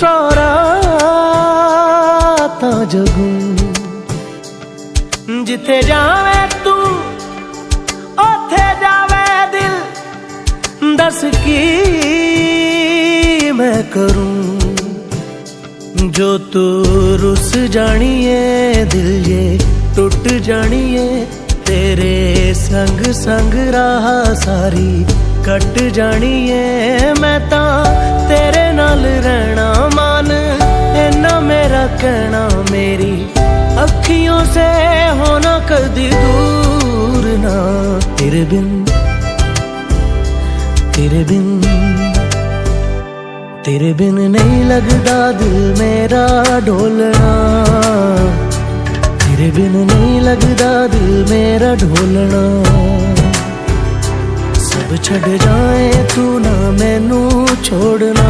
सारा तां जगूं। जिथे जावे तू ओथे जावे दिल, दस की मैं करूं। जो तू रुस जानिए दिल ये टुट जानिए, तेरे संग संग राह सारी कट जानिए। मैं तां तेरे नाल रहना मान, इन्ना मेरा कहना, मेरी अखियों से होना कदी दूर ना। तेरे बिन तेरे बिन तेरे बिन नहीं लगदा दिल मेरा ढोलना। तेरे बिन नहीं लगदा दिल मेरा ढोलना। सब छड़ जाए तू ना मैनू छोड़ना।